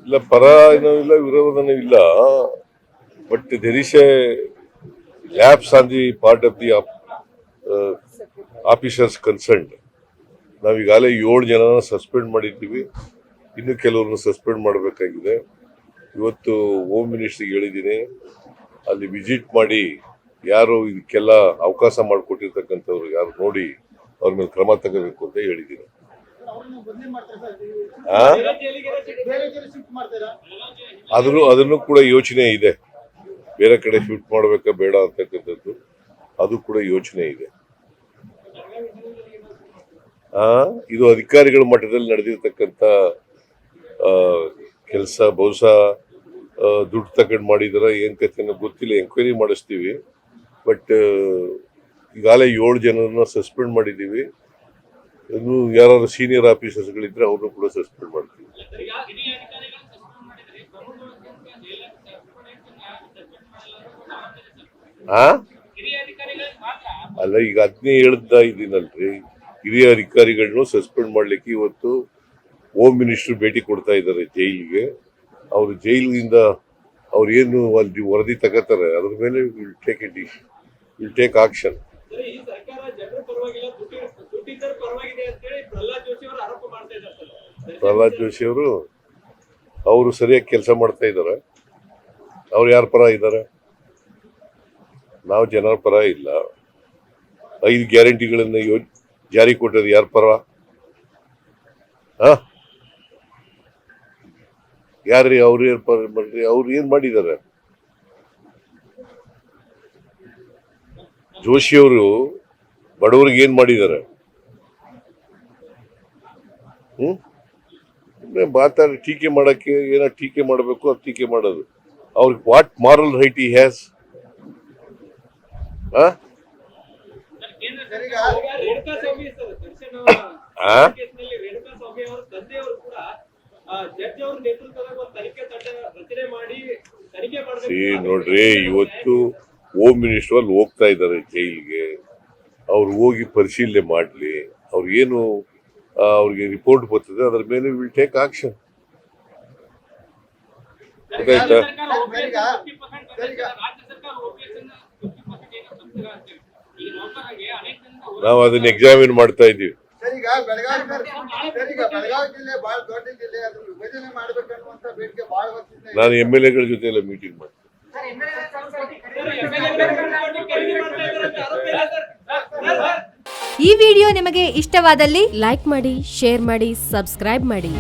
ಇಲ್ಲ, ಪರ ಏನೂ ಇಲ್ಲ, ವಿರೋಧನೂ ಇಲ್ಲ. But there is a lapse on the part of the officers concerned. ನಾವೀಗಾಗಲೇ 7 ಜನನ ಸಸ್ಪೆಂಡ್ ಮಾಡಿದ್ದೀವಿ, ಇನ್ನು ಕೆಲವ್ರನ್ನ ಸಸ್ಪೆಂಡ್ ಮಾಡಬೇಕಾಗಿದೆ. ಇವತ್ತು ಹೋಮ್ ಮಿನಿಸ್ಟ್ರಿಗೆ ಹೇಳಿದ್ದೀನಿ, ಅಲ್ಲಿ ವಿಸಿಟ್ ಮಾಡಿ ಯಾರು ಇದಕ್ಕೆಲ್ಲ ಅವಕಾಶ ಮಾಡಿಕೊಟ್ಟಿರ್ತಕ್ಕಂಥವ್ರು ಯಾರು ನೋಡಿ ಅವ್ರ ಮೇಲೆ ಕ್ರಮ ತಗೋಬೇಕು ಅಂತ ಹೇಳಿದ್ದೀನಿ. ಅದನ್ನು ಕೂಡ ಯೋಚನೆ ಇದೆ, ಬೇರೆ ಕಡೆ ಶಿಫ್ಟ್ ಮಾಡಬೇಕಾ ಬೇಡ ಅಂತಕ್ಕಂಥದ್ದು ಅದು ಕೂಡ ಯೋಚನೆ ಇದೆ. ಇದು ಅಧಿಕಾರಿಗಳ ಮಟ್ಟದಲ್ಲಿ ನಡೆದಿರ್ತಕ್ಕಂಥ ಕೆಲಸ. ಬಹುಶಃ ದುಡ್ಡು ತಗೊಂಡು ಮಾಡಿದಾರ ಏನ್ ಕಥೆನೋ ಗೊತ್ತಿಲ್ಲ, ಎಂಕ್ವೈರಿ ಮಾಡಿಸ್ತೀವಿ. ಬಟ್ ಈಗಾಗಲೇ 7 ಜನರನ್ನ ಸಸ್ಪೆಂಡ್ ಮಾಡಿದ್ದೀವಿ. ಇನ್ನು ಯಾರು ಸೀನಿಯರ್ ಆಫೀಸರ್ಸ್ಗಳಿದ್ರೆ ಅವ್ರನ್ನೂ ಕೂಡ ಸಸ್ಪೆಂಡ್ ಮಾಡ್ತೀವಿ. ಅಲ್ಲ, ಈಗ ಅದನ್ನೇ ಹೇಳ್ತಾ ಇದ್ದೀನಲ್ರಿ, ಹಿರಿಯ ಅಧಿಕಾರಿಗಳನ್ನು ಸಸ್ಪೆಂಡ್ ಮಾಡ್ಲಿಕ್ಕೆ ಇವತ್ತು ಹೋಮ್ ಮಿನಿಸ್ಟರ್ ಭೇಟಿ ಕೊಡ್ತಾ ಇದ್ದಾರೆ ಜೈಲಿಗೆ. ಅವರು ಜೈಲಿನಿಂದ ಅವ್ರು ಏನು ಅಲ್ಲಿ ವರದಿ ತಗೋತಾರೆ ಅದ್ರ ಮೇಲೆ will take action. Prahlad Joshi ಅವರು ಸರಿಯಾಗಿ ಕೆಲಸ ಮಾಡ್ತಾ ಇದ್ದಾರೆ. ಅವ್ರು ಯಾರ ಪರ ಇದ್ದಾರೆ? ನಾವು ಜನರ ಪರ ಇಲ್ಲ. 5 ಗ್ಯಾರಂಟಿಗಳನ್ನ ಜಾರಿ ಕೊಟ್ಟದ್ದು ಯಾರ ಪರ? ಯಾರ್ರಿ ಅವ್ರು ಏನ್ ಮಾಡ್ರಿ? ಅವ್ರು ಏನ್ ಮಾಡಿದ್ದಾರೆ? ಜೋಶಿ ಅವರು ಬಡವರಿಗೆ ಏನ್ ಮಾಡಿದ್ದಾರೆ? ಮಾತಾಡಿ ಟೀಕೆ ಮಾಡಕ್ಕೆ ಏನೋ ಟೀಕೆ ಮಾಡಬೇಕು, ಅದು ಟೀಕೆ ಮಾಡೋದು. ಅವ್ರಿಗೆ what moral right he has? ನೋಡ್ರಿ, ಇವತ್ತು ಹೋಮ್ ಮಿನಿಸ್ಟರ್ ಅಲ್ಲಿ ಹೋಗ್ತಾ ಇದ್ದಾರೆ ಜೈಲಿಗೆ. ಅವ್ರು ಹೋಗಿ ಪರಿಶೀಲನೆ ಮಾಡ್ಲಿ, ಅವ್ರಿಗೇನು ಅವ್ರಿಗೆ ರಿಪೋರ್ಟ್ ಬರ್ತದೆ ಅದ್ರ ಮೇಲೆ ವಿಲ್ ಟೇಕ್ ಆಕ್ಷನ್. ಗೊತ್ತಾಯ್ತಾ? ನಾವು ಅದನ್ನ ಎಕ್ಸಾಮಿನ್ ಮಾಡ್ತಾ ಇದ್ದೀವಿ. ನಾನು MLA ಜೊತೆ ಎಲ್ಲ ಮೀಟಿಂಗ್ ಮಾಡ್ತೀನಿ. ಈ ವಿಡಿಯೋ ನಿಮಗೆ ಇಷ್ಟವಾದಲ್ಲಿ ಲೈಕ್ ಮಾಡಿ, ಶೇರ್ ಮಾಡಿ, ಸಬ್ಸ್ಕ್ರೈಬ್ ಮಾಡಿ.